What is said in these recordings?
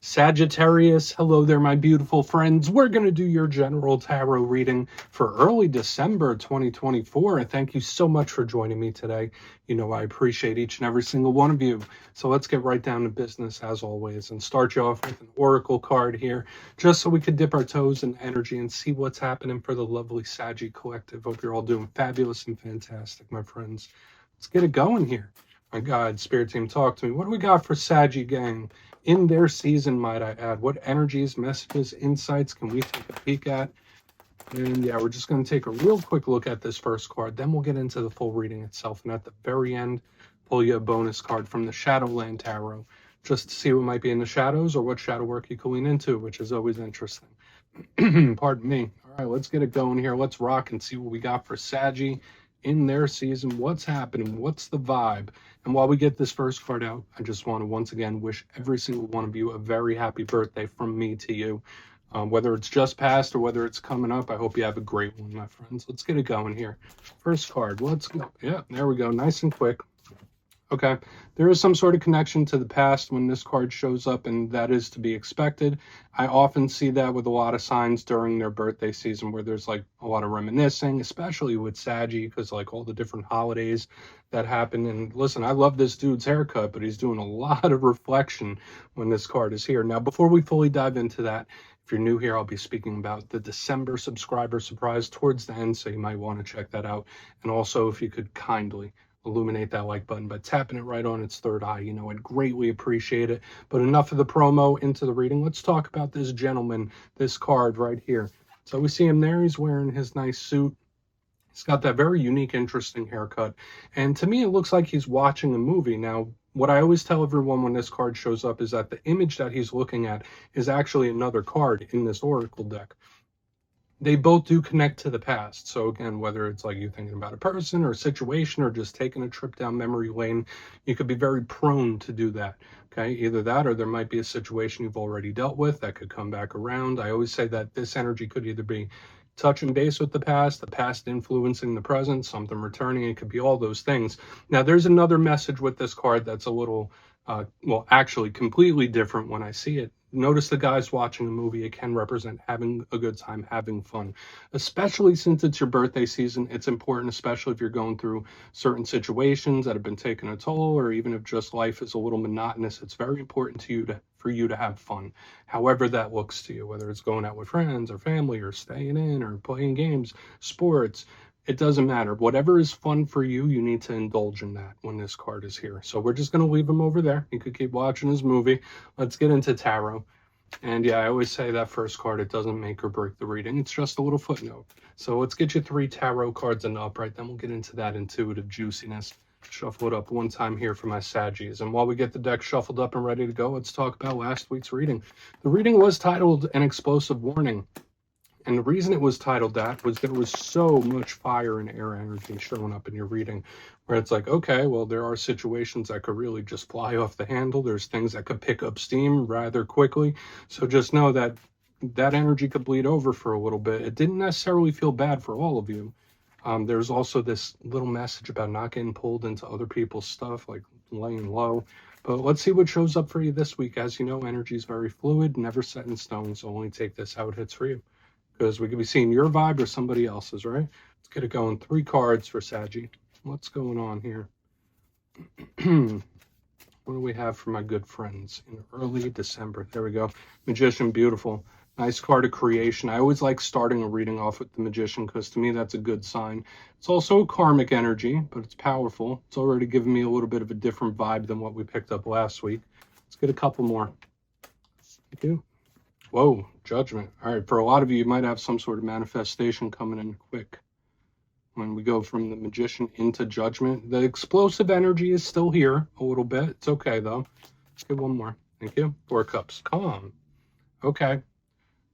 Sagittarius, hello there, my beautiful friends. We're going to do your general tarot reading for early December 2024. And thank you so much for joining me today. You know, I appreciate each and every single one of you. So let's get right down to business as always and start you off with an oracle card here, just so we could dip our toes in energy and see what's happening for the lovely Saggy collective. Hope you're all doing fabulous and fantastic, my friends. Let's get it going here. My God, Spirit Team, talk to me. What do we got for Saggy gang? In their season, might I add. What energies, messages, insights can we take a peek at? And yeah, we're just going to take a real quick look at this first card. Then we'll get into the full reading itself. And at the very end, pull you a bonus card from the Shadowland Tarot, just to see what might be in the shadows or what shadow work you can lean into, which is always interesting. Pardon me. All right, let's get it going here. Let's rock and see what we got for Saggy in their season. What's happening? What's the vibe? And while we get this first card out, I just want to once again wish every single one of you a very happy birthday from me to you. Whether it's just passed or whether it's coming up, I hope you have a great one, my friends. Let's get it going here. First card, let's go. Yeah, there we go. Nice and quick. Okay, there is some sort of connection to the past when this card shows up, and that is to be expected. I often see that with a lot of signs during their birthday season where there's like a lot of reminiscing, especially with Saggy, because like all the different holidays that happen. And listen, I love this dude's haircut, but he's doing a lot of reflection when this card is here. Now, before we fully dive into that, if you're new here, I'll be speaking about the December subscriber surprise towards the end, so you might want to check that out. And also, if you could kindly illuminate that like button by tapping it right on its third eye, you know, I'd greatly appreciate it. But enough of the promo, into the reading. Let's talk about this gentleman, this card right here. So we see him there. He's wearing his nice suit. He's got that very unique, interesting haircut. And to me, it looks like he's watching a movie. Now, what I always tell everyone when this card shows up is that the image that he's looking at is actually another card in this oracle deck. They both do connect to the past. So again, whether it's like you thinking about a person or a situation or just taking a trip down memory lane, you could be very prone to do that. Okay, either that or there might be a situation you've already dealt with that could come back around. I always say that this energy could either be touching base with the past influencing the present, something returning. It could be all those things. Now, there's another message with this card that's a little, well, actually completely different when I see it. Notice the guys watching a movie. It can represent having a good time, having fun, especially since it's your birthday season. It's important, especially if you're going through certain situations that have been taking a toll, or even if just life is a little monotonous. It's very important to you for you to have fun, however that looks to you, whether it's going out with friends or family or staying in or playing games, sports. It doesn't matter. Whatever is fun for you, you need to indulge in that when this card is here. So we're just going to leave him over there. He could keep watching his movie. Let's get into tarot. And yeah, I always say that first card, it doesn't make or break the reading. It's just a little footnote. So let's get you 3 tarot cards and upright. Then we'll get into that intuitive juiciness. Shuffle it up one time here for my Saggies. And while we get the deck shuffled up and ready to go, let's talk about last week's reading. The reading was titled An Explosive Warning. And the reason it was titled that was there was so much fire and air energy showing up in your reading, where it's like, okay, well, there are situations that could really just fly off the handle. There's things that could pick up steam rather quickly. So just know that that energy could bleed over for a little bit. It didn't necessarily feel bad for all of you. There's also this little message about not getting pulled into other people's stuff, like laying low. But let's see what shows up for you this week. As you know, energy is very fluid, never set in stone. So only take this how it hits for you, because we could be seeing your vibe or somebody else's, right? Let's get it going. 3 cards for Saggy. What's going on here? What do we have for my good friends in early December? There we go. Magician, beautiful. Nice card of creation. I always like starting a reading off with the Magician because to me that's a good sign. It's also a karmic energy, but it's powerful. It's already given me a little bit of a different vibe than what we picked up last week. Let's get a couple more. Thank you. Whoa, Judgment. All right, for a lot of you, you might have some sort of manifestation coming in quick. When we go from the Magician into Judgment, the explosive energy is still here a little bit. It's okay, though. Let's get one more. Thank you. 4 cups. Calm. Okay.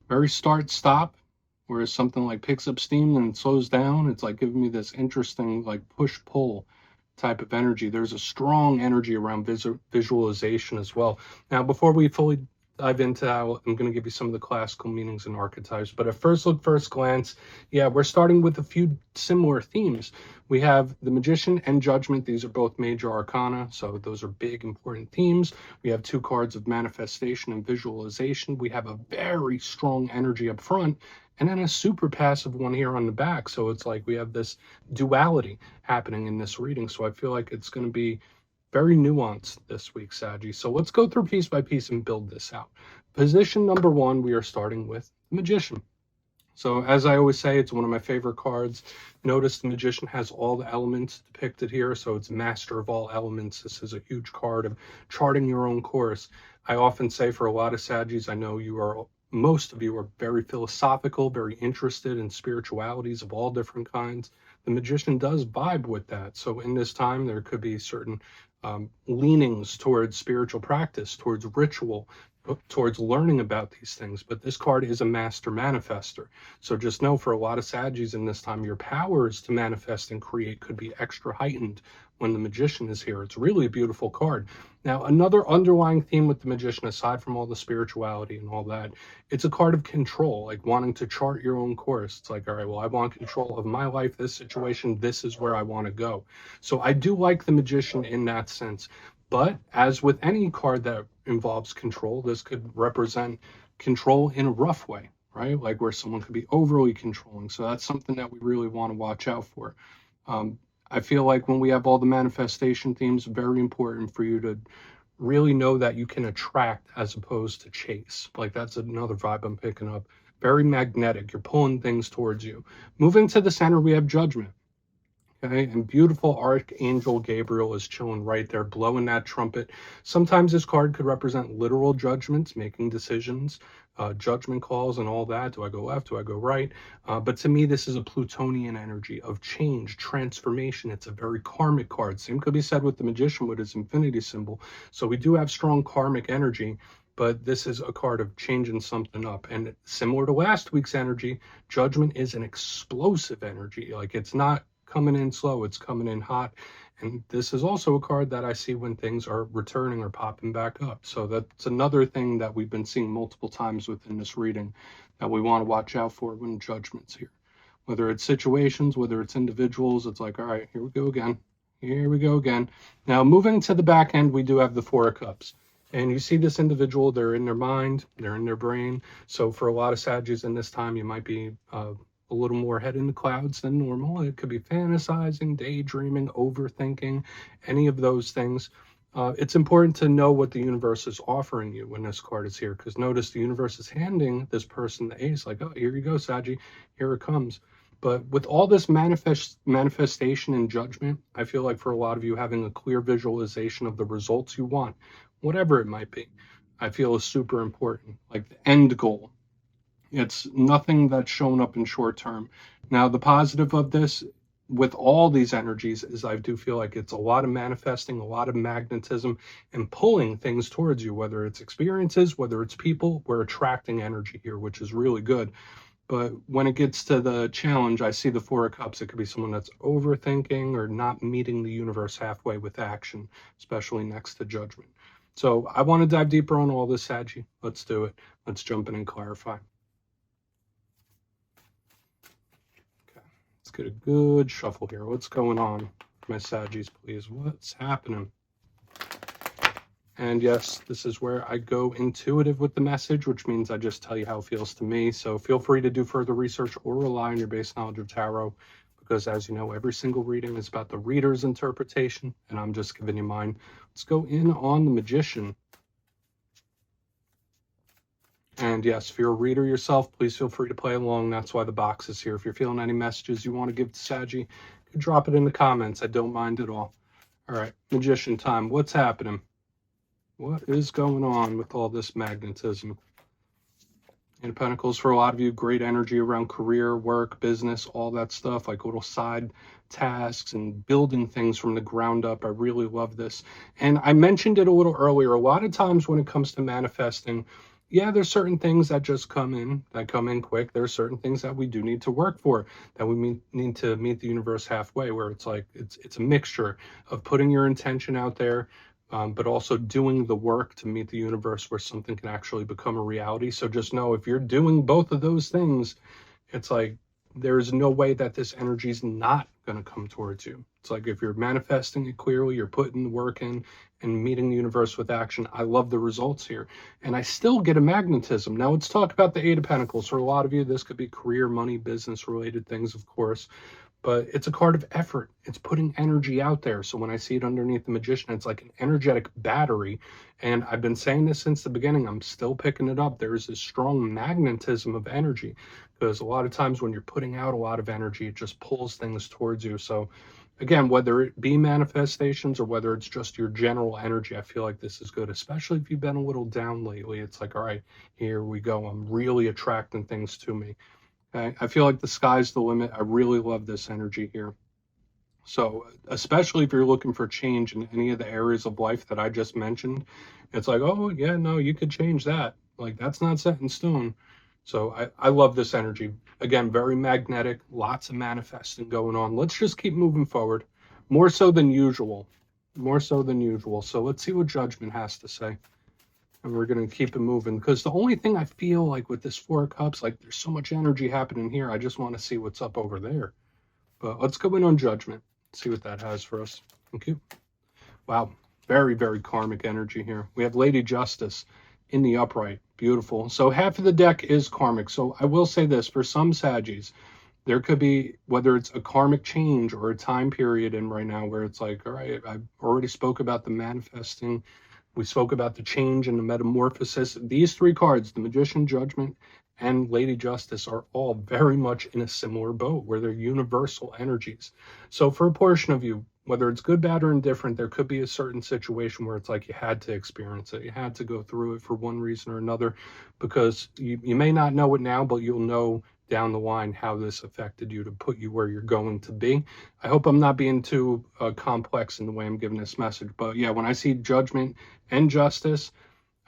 Very start-stop, whereas something like picks up steam and slows down. It's like giving me this interesting, like, push-pull type of energy. There's a strong energy around visualization as well. Now, before we fully dive into how I'm going to give you some of the classical meanings and archetypes. But at first glance, yeah, we're starting with a few similar themes. We have the Magician and Judgment. These are both major arcana, so those are big, important themes. We have 2 cards of manifestation and visualization. We have a very strong energy up front, and then a super passive one here on the back. So it's like we have this duality happening in this reading. So I feel like it's going to be very nuanced this week, Saggy. So let's go through piece by piece and build this out. Position number 1, we are starting with the Magician. So as I always say, it's one of my favorite cards. Notice the Magician has all the elements depicted here. So it's master of all elements. This is a huge card of charting your own course. I often say for a lot of Saggies, I know most of you are very philosophical, very interested in spiritualities of all different kinds. The Magician does vibe with that. So in this time, there could be certain leanings towards spiritual practice, towards ritual, towards learning about these things. But this card is a master manifester. So just know for a lot of Saggies in this time, your powers to manifest and create could be extra heightened when the Magician is here. It's really a beautiful card. Now, another underlying theme with the Magician, aside from all the spirituality and all that, it's a card of control, like wanting to chart your own course. It's like, all right, well, I want control of my life, this situation, this is where I want to go. So I do like the Magician in that sense. But as with any card that involves control, this could represent control in a rough way, right? Like where someone could be overly controlling. So that's something that we really want to watch out for. I feel like when we have all the manifestation themes, very important for you to really know that you can attract as opposed to chase. Like that's another vibe I'm picking up. Very magnetic. You're pulling things towards you. Moving to the center, we have Judgment. Okay, and beautiful Archangel Gabriel is chilling right there, blowing that trumpet. Sometimes this card could represent literal judgments, making decisions, judgment calls and all that. Do I go left? Do I go right? But to me, this is a Plutonian energy of change, transformation. It's a very karmic card. Same could be said with the Magician with his infinity symbol. So we do have strong karmic energy, but this is a card of changing something up. And similar to last week's energy, Judgment is an explosive energy. Like it's not coming in slow, it's coming in hot. And this is also a card that I see when things are returning or popping back up. So that's another thing that we've been seeing multiple times within this reading that we want to watch out for when Judgment's here. Whether it's situations, whether it's individuals, it's like, all right, here we go again. Here we go again. Now, moving to the back end, we do have the 4 of Cups. And you see this individual, they're in their mind, they're in their brain. So for a lot of Saggies in this time, you might be a little more head in the clouds than normal. It could be fantasizing, daydreaming, overthinking, any of those things. It's important to know what the universe is offering you when this card is here, because notice the universe is handing this person the ace, like, oh, here you go, Saggy, here it comes. But with all this manifestation and judgment, I feel like for a lot of you, having a clear visualization of the results you want, whatever it might be, I feel is super important, like the end goal. It's nothing that's shown up in short term. Now, the positive of this with all these energies is I do feel like it's a lot of manifesting, a lot of magnetism and pulling things towards you, whether it's experiences, whether it's people. We're attracting energy here, which is really good. But when it gets to the challenge, I see the 4 of Cups. It could be someone that's overthinking or not meeting the universe halfway with action, especially next to Judgment. So I want to dive deeper on all this, Saggy. Let's do it. Let's jump in and clarify. Let's get a good shuffle here. What's going on? My Saggies, please. What's happening? And yes, this is where I go intuitive with the message, which means I just tell you how it feels to me. So feel free to do further research or rely on your base knowledge of tarot, because as you know, every single reading is about the reader's interpretation, and I'm just giving you mine. Let's go in on the Magician. And yes, if you're a reader yourself, please feel free to play along. That's why the box is here. If you're feeling any messages you want to give to Saggy, you can drop it in the comments. I don't mind at all. All right, Magician time. What's happening? What is going on with all this magnetism? And Pentacles, for a lot of you, great energy around career, work, business, all that stuff, like little side tasks and building things from the ground up. I really love this. And I mentioned it a little earlier. A lot of times when it comes to manifesting, yeah, there's certain things that just come in quick. There's certain things that we do need to work for, that we need to meet the universe halfway, where it's like, it's a mixture of putting your intention out there, but also doing the work to meet the universe where something can actually become a reality. So just know if you're doing both of those things, it's like there's no way that this energy is not going to come towards you. It's like if you're manifesting it clearly, you're putting the work in and meeting the universe with action. I love the results here. And I still get a magnetism. Now let's talk about the Eight of Pentacles. For a lot of you, this could be career, money, business related things, of course. But it's a card of effort. It's putting energy out there. So when I see it underneath the Magician, it's like an energetic battery. And I've been saying this since the beginning. I'm still picking it up. There's this strong magnetism of energy, because a lot of times when you're putting out a lot of energy, it just pulls things towards you. So again, whether it be manifestations or whether it's just your general energy, I feel like this is good, especially if you've been a little down lately. It's like, all right, here we go. I'm really attracting things to me. Okay? I feel like the sky's the limit. I really love this energy here. So especially if you're looking for change in any of the areas of life that I just mentioned, it's like, oh yeah, no, you could change that. Like that's not set in stone. So I love this energy. Again, very magnetic, lots of manifesting going on. Let's just keep moving forward. More so than usual. More so than usual. So let's see what Judgment has to say. And we're going to keep it moving, because the only thing I feel like with this Four of Cups, like there's so much energy happening here. I just want to see what's up over there. But let's go in on Judgment. See what that has for us. Thank you. Wow. Very, very karmic energy here. We have Lady Justice in the upright. Beautiful. So half of the deck is karmic. So I will say this, for some Saggies, there could be, whether it's a karmic change or a time period in right now where it's like, all right, I already spoke about the manifesting. We spoke about the change and the metamorphosis. These three cards, the Magician, Judgment, and Lady Justice, are all very much in a similar boat where they're universal energies. So for a portion of you, whether it's good, bad, or indifferent, there could be a certain situation where it's like you had to experience it. You had to go through it for one reason or another, because you may not know it now, but you'll know down the line how this affected you to put you where you're going to be. I hope I'm not being too complex in the way I'm giving this message. But yeah, when I see Judgment and Justice,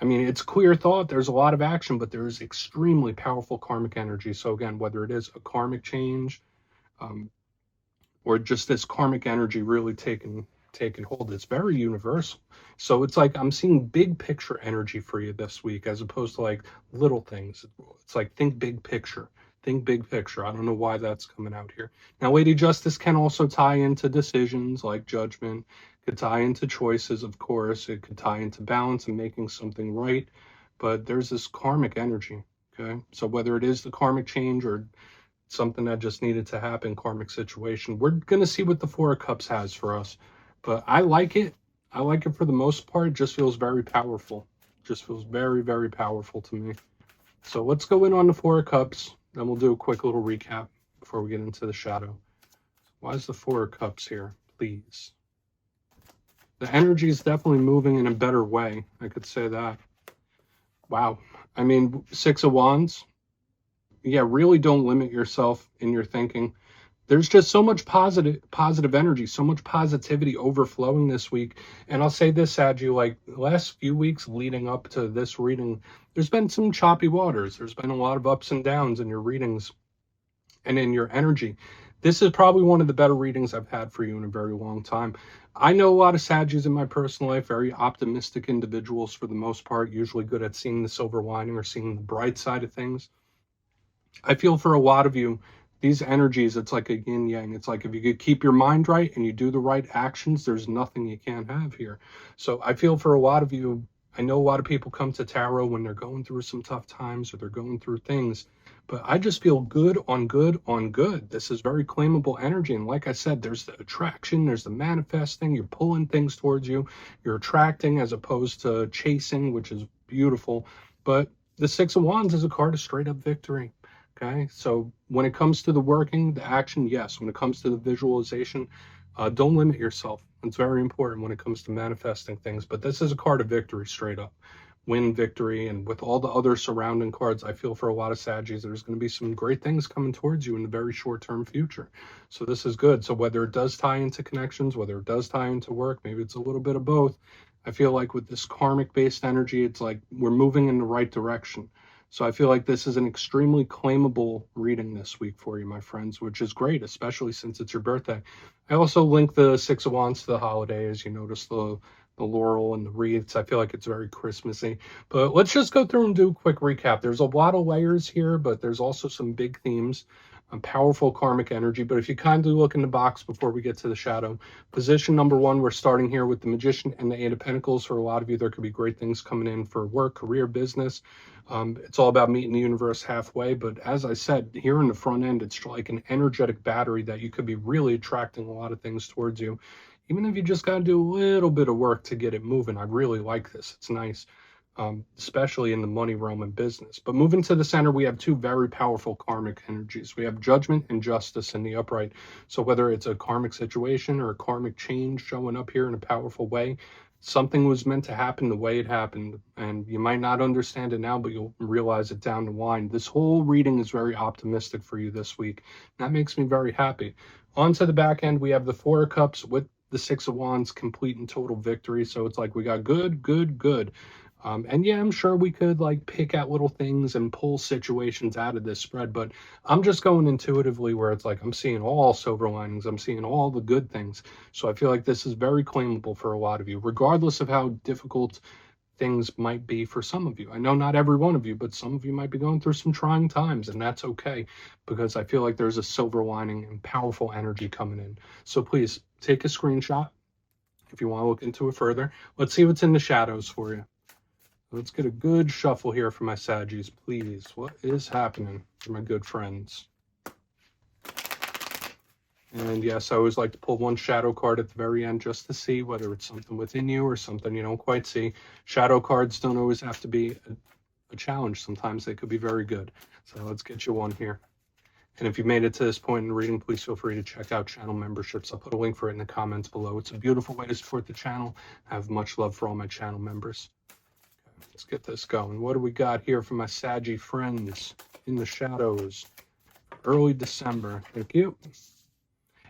I mean, it's clear thought. There's a lot of action, but there is extremely powerful karmic energy. So again, whether it is a karmic change, or just this karmic energy really taking hold, it's very universal. So it's like I'm seeing big picture energy for you this week, as opposed to like little things. It's like think big picture. Think big picture. I don't know why that's coming out here. Now, Lady Justice can also tie into decisions like Judgment. It could tie into choices, of course. It could tie into balance and making something right. But there's this karmic energy, okay? So whether it is the karmic change or something that just needed to happen, karmic situation, we're going to see what the Four of Cups has for us. But I like it. I like it for the most part. It just feels very powerful. Just feels very, very powerful to me. So let's go in on the Four of Cups. Then we'll do a quick little recap before we get into the shadow. Why is the Four of Cups here? Please. The energy is definitely moving in a better way. I could say that. Wow. I mean, Six of Wands. Yeah, really don't limit yourself in your thinking. There's just so much positive energy, so much positivity overflowing this week. And I'll say this, Sagi, like the last few weeks leading up to this reading, there's been some choppy waters. There's been a lot of ups and downs in your readings and in your energy. This is probably one of the better readings I've had for you in a very long time. I know a lot of Saggies in my personal life, very optimistic individuals for the most part, usually good at seeing the silver lining or seeing the bright side of things. I feel for a lot of you, these energies, it's like a yin yang. It's like if you could keep your mind right and you do the right actions, there's nothing you can't have here. So I feel for a lot of you, I know a lot of people come to tarot when they're going through some tough times or they're going through things, but I just feel good on good on good. This is very claimable energy. And like I said, there's the attraction, there's the manifesting, you're pulling things towards you, you're attracting as opposed to chasing, which is beautiful. But the Six of Wands is a card of straight up victory. Okay, so when it comes to the working, the action, yes. When it comes to the visualization, don't limit yourself. It's very important when it comes to manifesting things. But this is a card of victory, straight up. Win, victory, and with all the other surrounding cards, I feel for a lot of Saggies, there's going to be some great things coming towards you in the very short-term future. So this is good. So whether it does tie into connections, whether it does tie into work, maybe it's a little bit of both. I feel like with this karmic-based energy, it's like we're moving in the right direction. So I feel like this is an extremely claimable reading this week for you, my friends, which is great, especially since it's your birthday. I also link the Six of Wands to the holiday. As you notice, the the laurel and the wreaths. I feel like it's very Christmassy. But let's just go through and do a quick recap. There's a lot of layers here, but there's also some big themes. Powerful karmic energy. But if you kindly look in the box before we get to the shadow, position number one, we're starting here with the Magician and the Eight of Pentacles. For a lot of you, there could be great things coming in for work, career, business. It's all about meeting the universe halfway. But as I said, here in the front end, it's like an energetic battery that you could be really attracting a lot of things towards you. Even if you just got to do a little bit of work to get it moving. I really like this. It's nice. Especially in the money realm and business. But moving to the center, we have two very powerful karmic energies. We have judgment and justice in the upright. So whether it's a karmic situation or a karmic change showing up here in a powerful way, something was meant to happen the way it happened. And you might not understand it now, but you'll realize it down the line. This whole reading is very optimistic for you this week. That makes me very happy. On to the back end, we have the Four of Cups with the Six of Wands, complete and total victory. So it's like we got good, good, good. And yeah, I'm sure we could like pick out little things and pull situations out of this spread, but I'm just going intuitively where it's like I'm seeing all silver linings, I'm seeing all the good things. So I feel like this is very claimable for a lot of you, regardless of how difficult things might be for some of you. I know not every one of you, but some of you might be going through some trying times, and that's okay, because I feel like there's a silver lining and powerful energy coming in. So please take a screenshot if you want to look into it further. Let's see what's in the shadows for you. Let's get a good shuffle here for my Saggies, please. What is happening for my good friends? And yes, I always like to pull one shadow card at the very end just to see whether it's something within you or something you don't quite see. Shadow cards don't always have to be a challenge. Sometimes they could be very good. So let's get you one here. And if you made it to this point in the reading, please feel free to check out channel memberships. I'll put a link for it in the comments below. It's a beautiful way to support the channel. I have much love for all my channel members. Let's get this going. What do we got here for my Saggy friends in the shadows? Early December. Thank you.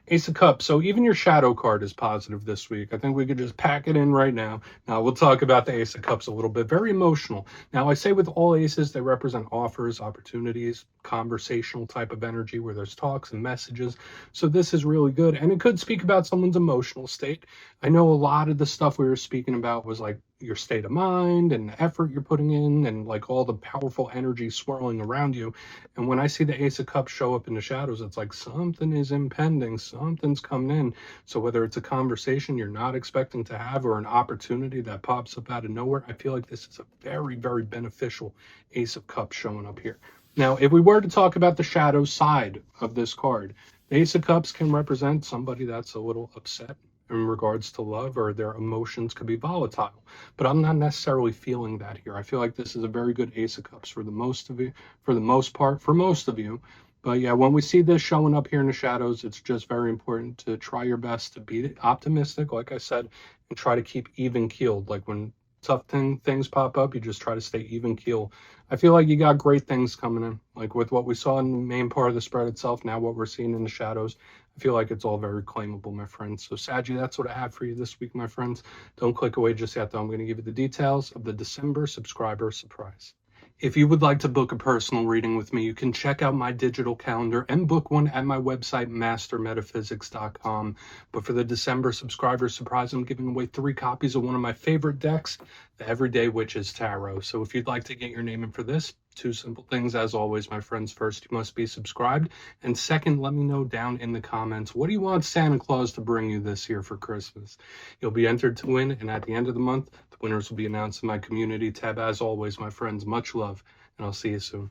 Ace of Cups. So even your shadow card is positive this week. I think we could just pack it in right now. Now we'll talk about the Ace of Cups a little bit. Very emotional. Now I say with all aces, they represent offers, opportunities, conversational type of energy where there's talks and messages. So this is really good. And it could speak about someone's emotional state. I know a lot of the stuff we were speaking about was like your state of mind and the effort you're putting in and like all the powerful energy swirling around you. And when I see the Ace of Cups show up in the shadows, it's like something is impending, something's coming in. So whether it's a conversation you're not expecting to have or an opportunity that pops up out of nowhere, I feel like this is a very, very beneficial Ace of Cups showing up here. Now, if we were to talk about the shadow side of this card, the Ace of Cups can represent somebody that's a little upset in regards to love, or their emotions could be volatile. But I'm not necessarily feeling that here. I feel like this is a very good Ace of Cups for the most of you, for the most part, for most of you. But yeah, when we see this showing up here in the shadows, it's just very important to try your best to be optimistic, like I said, and try to keep even keeled. Like when tough things pop up, you just try to stay even keel. I feel like you got great things coming in, like with what we saw in the main part of the spread itself, now what we're seeing in the shadows. I feel like it's all very claimable, my friends. So Saggy, that's what I have for you this week, my friends. Don't click away just yet, though. I'm going to give you the details of the December subscriber surprise. If you would like to book a personal reading with me, you can check out my digital calendar and book one at my website, mastermetaphysics.com. But for the December subscriber surprise, I'm giving away 3 copies of one of my favorite decks, the Everyday Witches Tarot. So if you'd like to get your name in for this, 2 simple things as always, my friends. First, you must be subscribed. And second, let me know down in the comments, what do you want Santa Claus to bring you this year for Christmas? You'll be entered to win, and at the end of the month, the winners will be announced in my community tab. As always, my friends, much love, and I'll see you soon.